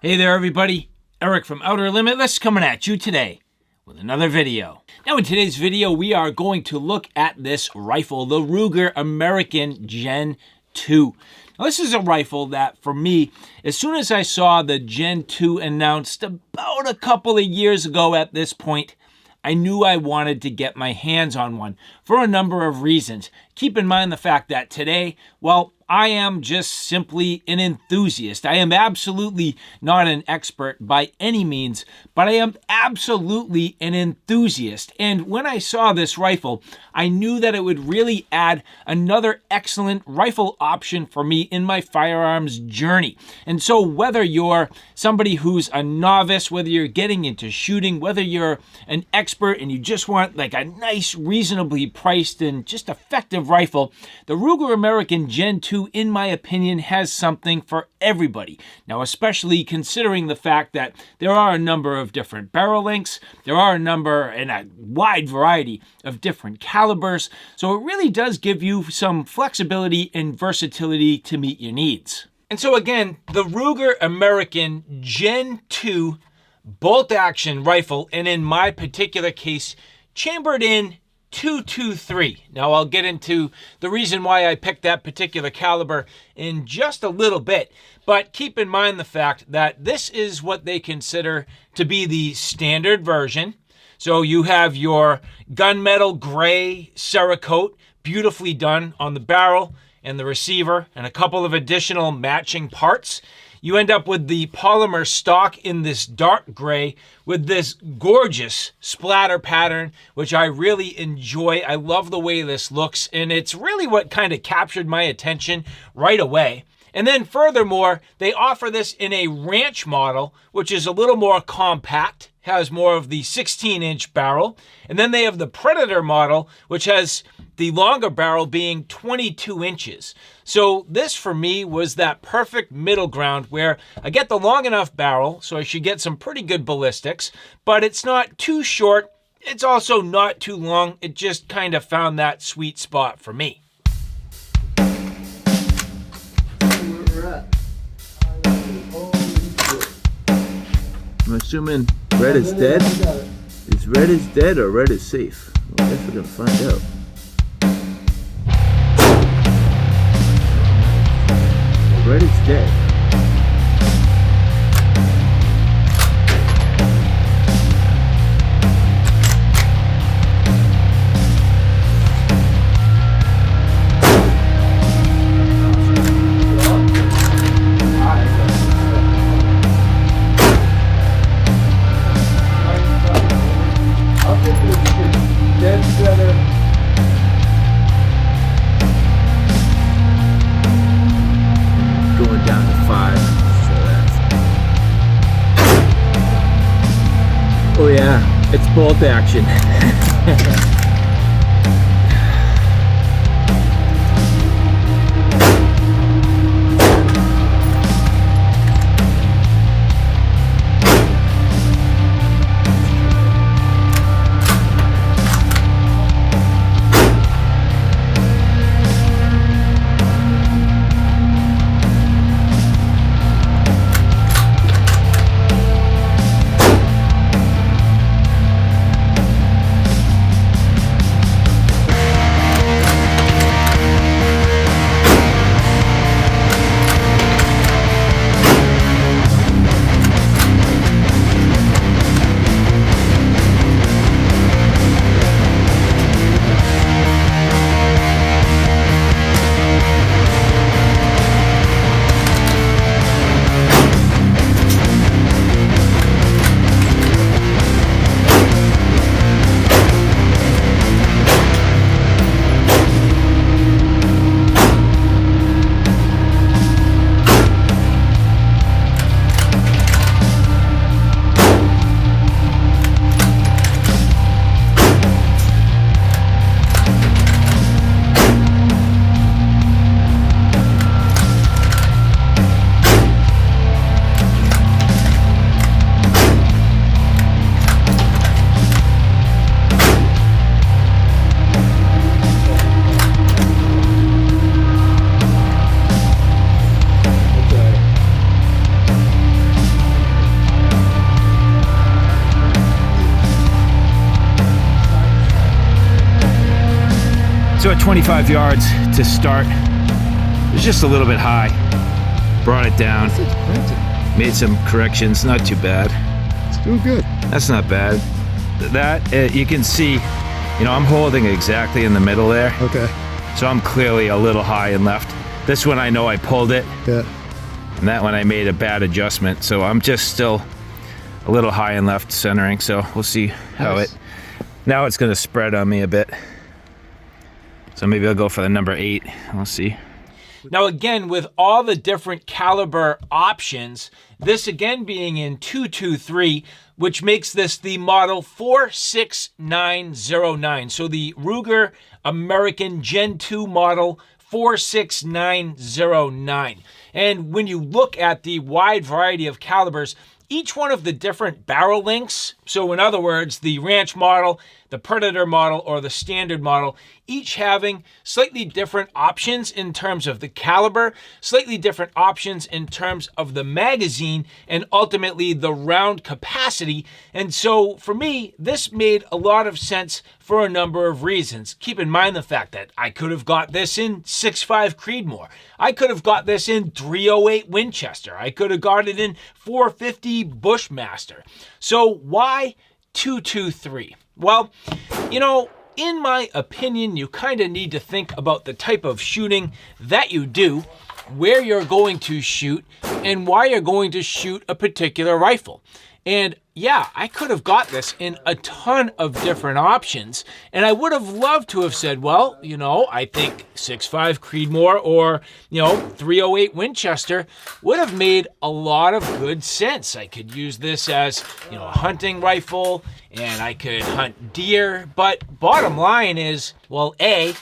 Hey there everybody, Eric from Outer Limitless coming at you today with another video. Now in today's video we are going to look at this rifle, the Ruger American Gen 2. Now this is a rifle that for me, as soon as I saw the Gen 2 announced about a couple of years ago at this point, I knew I wanted to get my hands on one for a number of reasons. Keep in mind the fact that today, well, I am just simply an enthusiast. I am absolutely not an expert by any means, but I am absolutely an enthusiast. And when I saw this rifle, I knew that it would really add another excellent rifle option for me in my firearms journey. And so whether you're somebody who's a novice, whether you're getting into shooting, whether you're an expert and you just want like a nice, reasonably priced and just effective rifle, the Ruger American Gen 2 in my opinion, has something for everybody. Now, especially considering the fact that there are a number of different barrel lengths, there are a number and a wide variety of different calibers, so it really does give you some flexibility and versatility to meet your needs. And so again, the Ruger American Gen 2 bolt-action rifle, and in my particular case, chambered in .223. Now I'll get into the reason why I picked that particular caliber in just a little bit, but keep in mind the fact that this is what they consider to be the standard version. So you have your gunmetal gray Cerakote, beautifully done on the barrel and the receiver, and a couple of additional matching parts. You end up with the polymer stock in this dark gray with this gorgeous splatter pattern, which I really enjoy. I love the way this looks, and it's really what kind of captured my attention right away. And then furthermore, they offer this in a ranch model, which is a little more compact, has more of the 16-inch barrel. And then they have the Predator model, which has the longer barrel being 22 inches. So this for me was that perfect middle ground where I get the long enough barrel, so I should get some pretty good ballistics, but it's not too short. It's also not too long. It just kind of found that sweet spot for me. I'm assuming red is dead. Is red is dead or red is safe? Well, I guess we're gonna find out. Red is dead. Going down to 5. So that's... Oh yeah, it's bolt action. So at 25 yards to start, it's just a little bit high. Brought it down. Made some corrections, not too bad. It's doing good. That's not bad. That, you can see, you know, I'm holding exactly in the middle there. Okay. So I'm clearly a little high and left. This one I know I pulled it. Yeah. And that one I made a bad adjustment. So I'm just still a little high and left centering. So we'll see how Nice. now it's gonna spread on me a bit. So maybe I'll go for the number 8. We'll see. Now again, with all the different caliber options, this again being in 223, which makes this the model 46909. So the Ruger American Gen 2 model 46909. And when you look at the wide variety of calibers, each one of the different barrel lengths, so in other words, the Ranch model, the Predator model, or the Standard model, each having slightly different options in terms of the caliber, slightly different options in terms of the magazine, and ultimately the round capacity. And so for me, this made a lot of sense for a number of reasons. Keep in mind the fact that I could have got this in 6.5 Creedmoor. I could have got this in 308 Winchester. I could have got it in 450 Bushmaster. So why 223? Well, you know, in my opinion, you kind of need to think about the type of shooting that you do, where you're going to shoot, and why you're going to shoot a particular rifle. And yeah, I could have got this in a ton of different options, and I would have loved to have said, well, you know, I think 6.5 Creedmoor or, you know, 308 Winchester would have made a lot of good sense. I could use this as, you know, a hunting rifle, and I could hunt deer, but bottom line is, well, A,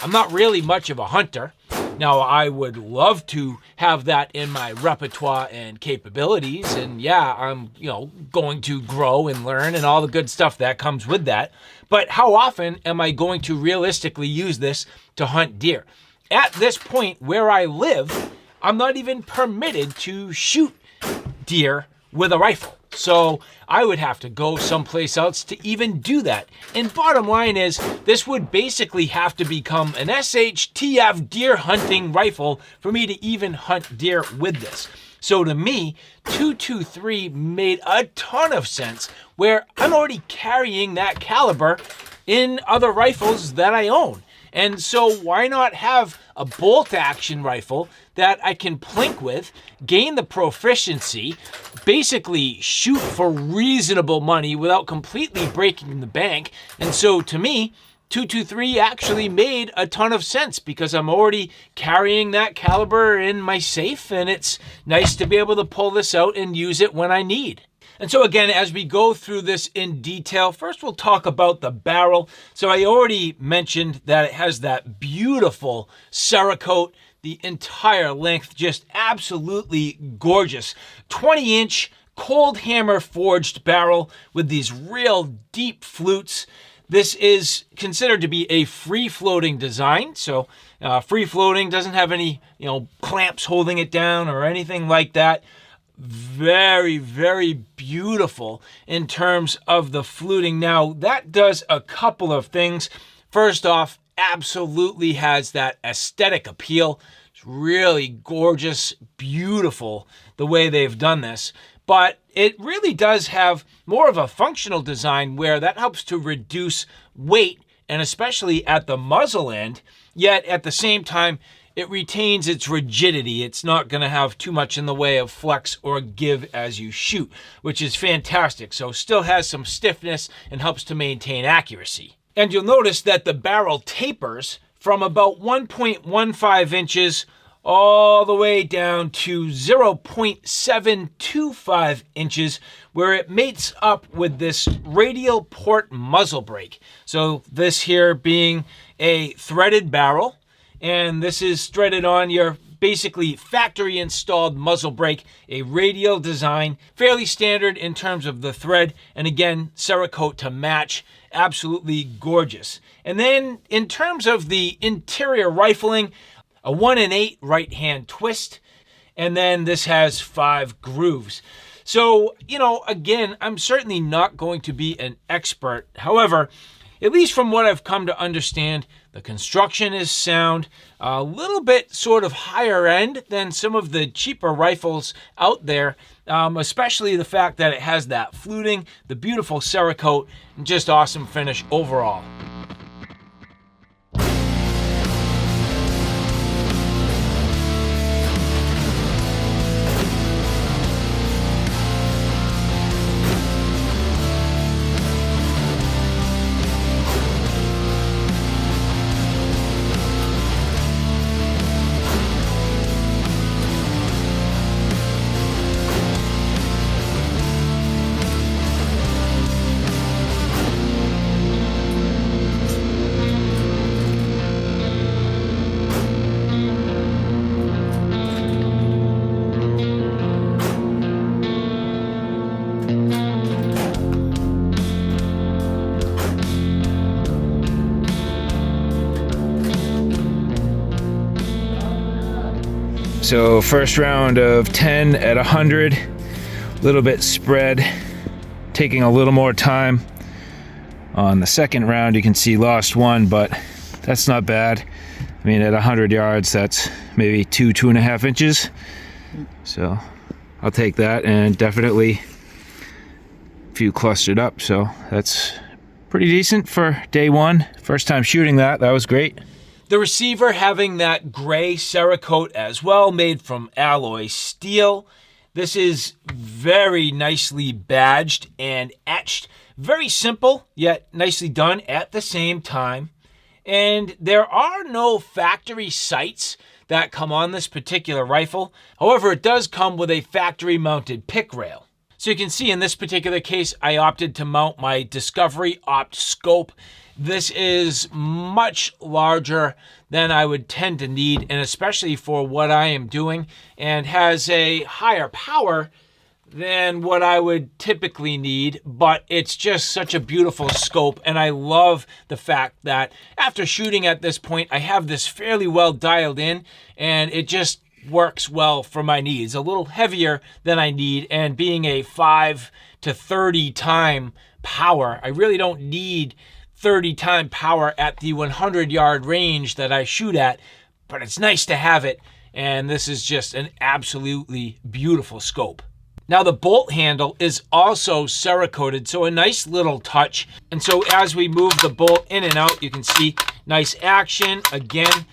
I'm not really much of a hunter. Now, I would love to have that in my repertoire and capabilities, and yeah, I'm, you know, going to grow and learn and all the good stuff that comes with that. But how often am I going to realistically use this to hunt deer? At this point where I live, I'm not even permitted to shoot deer with a rifle. So I would have to go someplace else to even do that. And bottom line is, this would basically have to become an SHTF deer hunting rifle for me to even hunt deer with this. So to me, 223 made a ton of sense, where I'm already carrying that caliber in other rifles that I own. And so why not have a bolt action rifle that I can plink with, gain the proficiency, basically shoot for reasonable money without completely breaking the bank. And so to me, 223 actually made a ton of sense because I'm already carrying that caliber in my safe, and it's nice to be able to pull this out and use it when I need. And so again, as we go through this in detail, first we'll talk about the barrel. So I already mentioned that it has that beautiful Cerakote, the entire length, just absolutely gorgeous. 20-inch cold hammer forged barrel with these real deep flutes. This is considered to be a free-floating design. So free-floating, doesn't have any, you know, clamps holding it down or anything like that. Very, very beautiful in terms of the fluting. Now, that does a couple of things. First off, absolutely has that aesthetic appeal. It's really gorgeous, beautiful the way they've done this. But it really does have more of a functional design where that helps to reduce weight, and especially at the muzzle end, yet at the same time, it retains its rigidity. It's not going to have too much in the way of flex or give as you shoot, which is fantastic. So still has some stiffness and helps to maintain accuracy. And you'll notice that the barrel tapers from about 1.15 inches all the way down to 0.725 inches, where it mates up with this radial port muzzle brake. So this here being a threaded barrel, and this is threaded on your basically factory installed muzzle brake, a radial design, fairly standard in terms of the thread, and again, Cerakote to match, absolutely gorgeous. And then in terms of the interior rifling, a 1-in-8 right hand twist, and then this has 5 grooves. So, you know, again, I'm certainly not going to be an expert. However, at least from what I've come to understand, The construction is sound, a little bit sort of higher end than some of the cheaper rifles out there, especially the fact that it has that fluting, the beautiful Cerakote, and just awesome finish overall. So first round of 10 at 100, a little bit spread, taking a little more time. On the second round, you can see lost one, but that's not bad. I mean, at 100 yards, that's maybe 2.5 inches. So I'll take that, and definitely a few clustered up. So that's pretty decent for day one. First time shooting that was great. The receiver having that gray Cerakote as well, made from alloy steel. This is very nicely badged and etched. Very simple, yet nicely done at the same time. And there are no factory sights that come on this particular rifle. However, it does come with a factory mounted pick rail. So you can see in this particular case, I opted to mount my Discovery Opt scope. This is much larger than I would tend to need, and especially for what I am doing, and has a higher power than what I would typically need, but it's just such a beautiful scope, and I love the fact that after shooting at this point, I have this fairly well dialed in, and it just works well for my needs. A little heavier than I need, and being a 5 to 30 time power, I really don't need 30 time power at the 100 yard range that I shoot at, but it's nice to have it, and this is just an absolutely beautiful scope. Now the bolt handle is also Cerakoted, so a nice little touch. And so as we move the bolt in and out, you can see nice action. Again,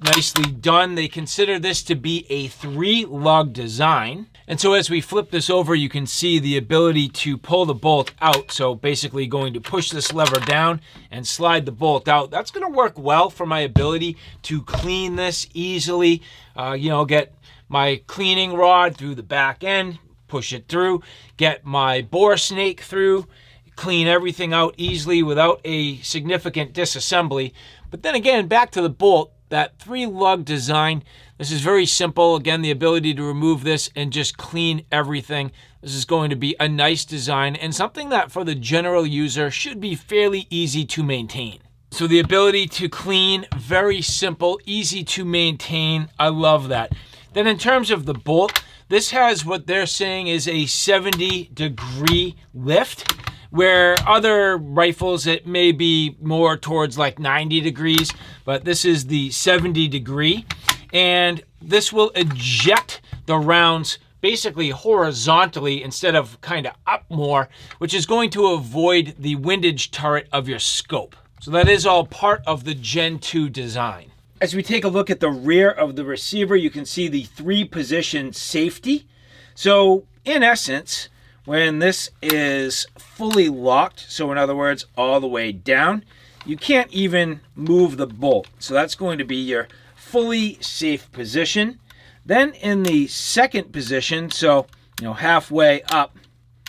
nicely done. They consider this to be a 3-lug design. And so as we flip this over, you can see the ability to pull the bolt out. So basically going to push this lever down and slide the bolt out. That's going to work well for my ability to clean this easily. Get my cleaning rod through the back end, push it through, get my bore snake through, clean everything out easily without a significant disassembly. But then again, back to the bolt, that 3-lug design, this is very simple. Again, the ability to remove this and just clean everything. This is going to be a nice design and something that for the general user should be fairly easy to maintain. So the ability to clean, very simple, easy to maintain. I love that. Then in terms of the bolt, this has what they're saying is a 70-degree lift, where other rifles, it may be more towards like 90 degrees, but this is the 70-degree. And this will eject the rounds basically horizontally instead of kind of up more, which is going to avoid the windage turret of your scope. So that is all part of the Gen 2 design. As we take a look at the rear of the receiver, you can see the 3-position safety. So in essence, when this is fully locked, so in other words, all the way down, you can't even move the bolt. So that's going to be your fully safe position. Then in the second position, so halfway up,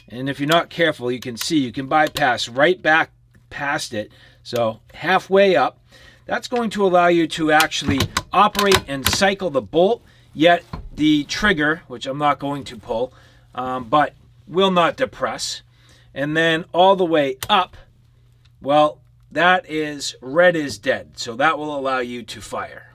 and if you're not careful, you can see you can bypass right back past it. So halfway up, that's going to allow you to actually operate and cycle the bolt, yet the trigger, which I'm not going to pull, but will not depress. And then all the way up, well, that is red is dead. So that will allow you to fire.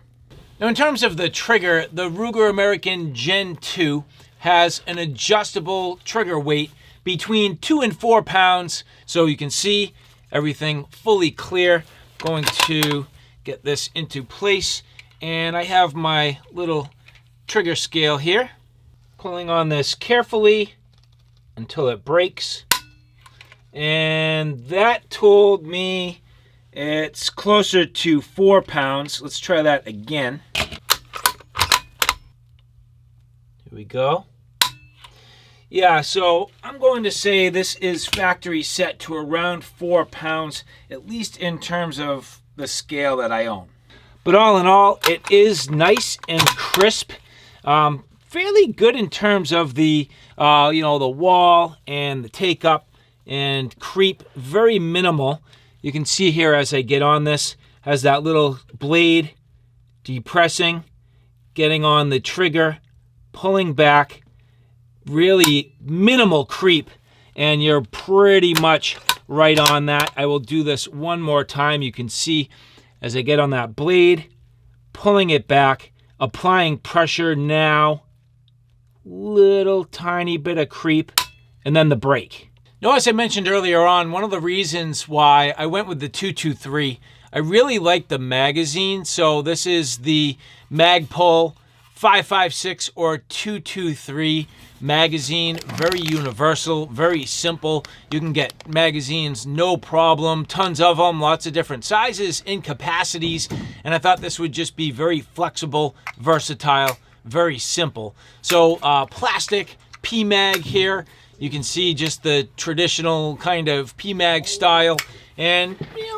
Now in terms of the trigger, the Ruger American Gen 2 has an adjustable trigger weight between 2 and 4 pounds. So you can see everything fully clear. going to get this into place, and I have my little trigger scale here, pulling on this carefully until it breaks, and that told me it's closer to 4 pounds. Let's try that again. Here we go. Yeah, so I'm going to say this is factory set to around 4 pounds, at least in terms of the scale that I own. But all in all, it is nice and crisp. Fairly good in terms of the, the wall and the take up and creep. Very minimal. You can see here as I get on this, has that little blade depressing, getting on the trigger, pulling back. Really minimal creep, and you're pretty much right on that. I will do this one more time. You can see as I get on that blade, pulling it back, applying pressure now, little tiny bit of creep, and then the brake. Now, as I mentioned earlier on, one of the reasons why I went with the 223, I really like the magazine. So this is the Magpul 556 or 223 magazine. Very universal, very simple. You can get magazines no problem, tons of them, lots of different sizes and capacities, and I thought this would just be very flexible, versatile, very simple. So plastic PMag here. You can see just the traditional kind of PMag style, and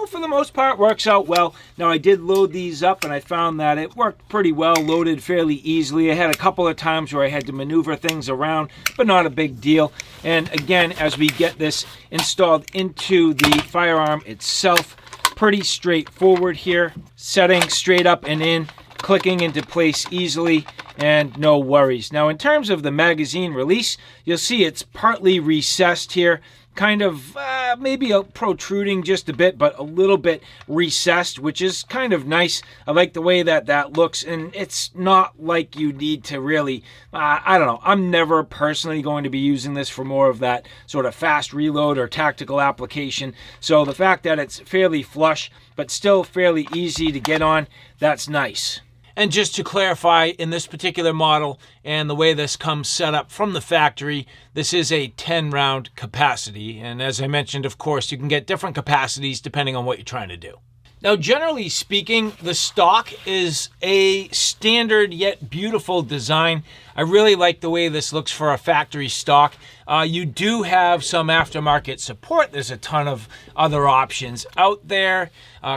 for the most part works out well. Now, I did load these up and I found that it worked pretty well, loaded fairly easily. I had a couple of times where I had to maneuver things around, but not a big deal. And again, as we get this installed into the firearm itself, pretty straightforward here. Setting straight up and in, clicking into place easily, and no worries. Now, in terms of the magazine release, you'll see it's partly recessed here, kind of maybe protruding just a bit, but a little bit recessed, which is kind of nice. I like the way that looks, and it's not like you need to really, I don't know, I'm never personally going to be using this for more of that sort of fast reload or tactical application. So the fact that it's fairly flush, but still fairly easy to get on, that's nice. And just to clarify, in this particular model and the way this comes set up from the factory, this is a 10-round capacity. And as I mentioned, of course, you can get different capacities depending on what you're trying to do. Now, generally speaking, the stock is a standard yet beautiful design. I really like the way this looks for a factory stock. You do have some aftermarket support. There's a ton of other options out there.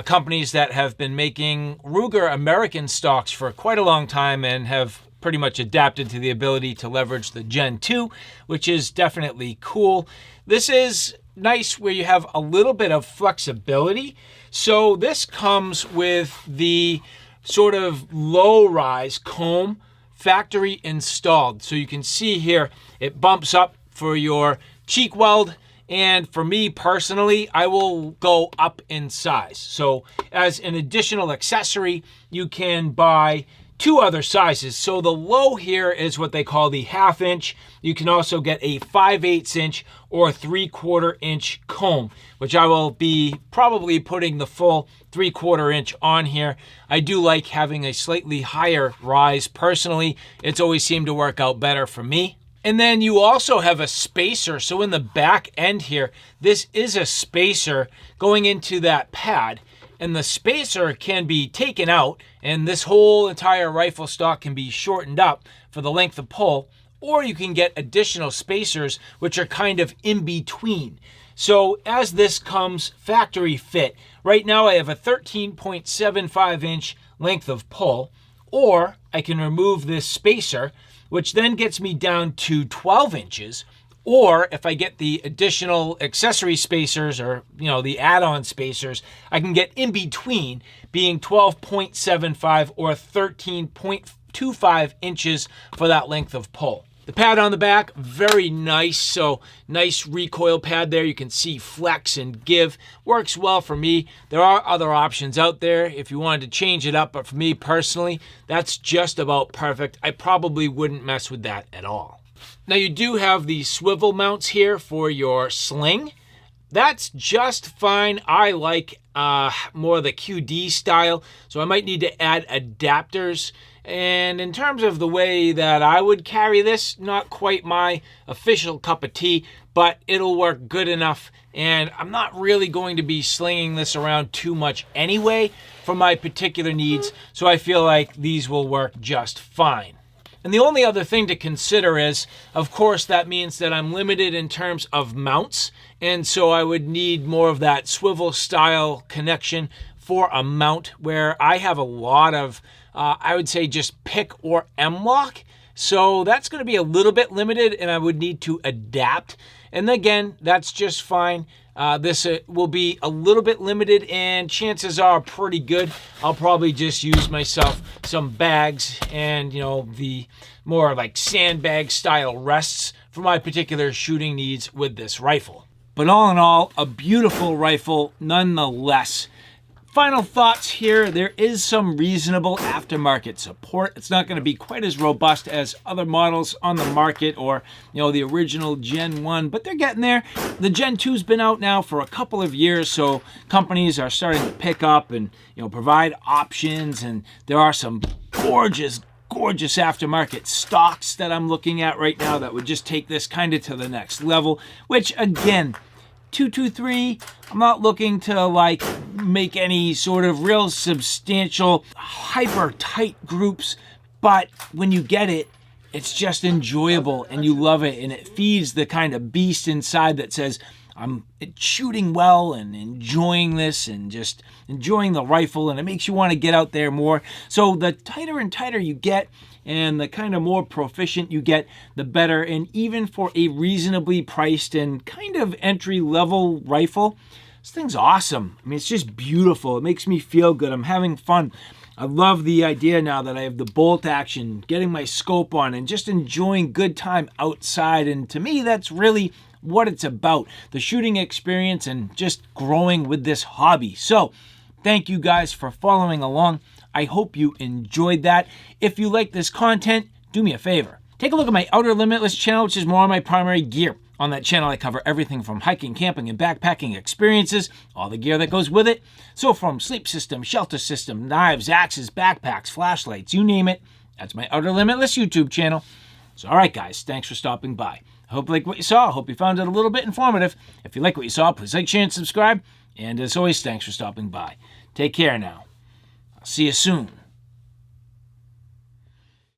Companies that have been making Ruger American stocks for quite a long time and have pretty much adapted to the ability to leverage the Gen 2, which is definitely cool. This is nice where you have a little bit of flexibility. So this comes with the sort of low-rise comb factory installed. So you can see here, it bumps up for your cheek weld. And for me personally, I will go up in size. So as an additional accessory, you can buy 2 other sizes. So the low here is what they call the 1/2 inch. You can also get a 5/8 inch or 3/4 inch comb, which I will be probably putting the full 3/4 inch on here. I do like having a slightly higher rise personally. It's always seemed to work out better for me. And then you also have a spacer. So in the back end here, this is a spacer going into that pad. And the spacer can be taken out, and this whole entire rifle stock can be shortened up for the length of pull, or you can get additional spacers, which are kind of in between. So as this comes factory fit, right now I have a 13.75 inch length of pull, or I can remove this spacer, which then gets me down to 12 inches. Or if I get the additional accessory spacers or, the add-on spacers, I can get in between, being 12.75 or 13.25 inches for that length of pull. The pad on the back, very nice. So nice recoil pad there. You can see flex and give. Works well for me. There are other options out there if you wanted to change it up, but for me personally, that's just about perfect. I probably wouldn't mess with that at all. Now you do have the swivel mounts here for your sling. That's just fine. I like more of the QD style, so I might need to add adapters. And in terms of the way that I would carry this, not quite my official cup of tea, but it'll work good enough. And I'm not really going to be slinging this around too much anyway for my particular needs, so I feel like these will work just fine. And the only other thing to consider is, of course, that means that I'm limited in terms of mounts, and so I would need more of that swivel style connection for a mount, where I have a lot of, I would say, just pick or M-lock. So that's going to be a little bit limited, and I would need to adapt. And again, that's just fine. This will be a little bit limited, and chances are pretty good I'll probably just use myself some bags and, you know, the more like sandbag style rests for my particular shooting needs with this rifle. But all in all, a beautiful rifle nonetheless. Final thoughts here, there is some reasonable aftermarket support. It's not going to be quite as robust as other models on the market, or, you know, the original Gen 1, but they're getting there. The Gen 2's been out now for a couple of years, so companies are starting to pick up and, you know, provide options, and there are some gorgeous aftermarket stocks that I'm looking at right now that would just take this kind of to the next level, which again, 223, I'm not looking to like make any sort of real substantial hyper tight groups, but when you get it, it's just enjoyable and you love it, and it feeds the kind of beast inside that says, I'm shooting well and enjoying this and just enjoying the rifle, and it makes you want to get out there more. So the tighter and tighter you get, and the kind of more proficient you get, the better. And even for a reasonably priced and kind of entry-level rifle, this thing's awesome. I mean, it's just beautiful. It makes me feel good. I'm having fun. I love the idea now that I have the bolt action, getting my scope on, and just enjoying good time outside. And to me, that's really what it's about, the shooting experience and just growing with this hobby. So thank you guys for following along. I hope you enjoyed that. If you like this content, do me a favor. Take a look at my Outer Limitless channel, which is more on my primary gear. On that channel, I cover everything from hiking, camping, and backpacking experiences, all the gear that goes with it. So from sleep system, shelter system, knives, axes, backpacks, flashlights, you name it, that's my Outer Limitless YouTube channel. So all right, guys, thanks for stopping by. I hope you like what you saw. I hope you found it a little bit informative. If you like what you saw, please like, share, and subscribe. And as always, thanks for stopping by. Take care now. I'll see you soon.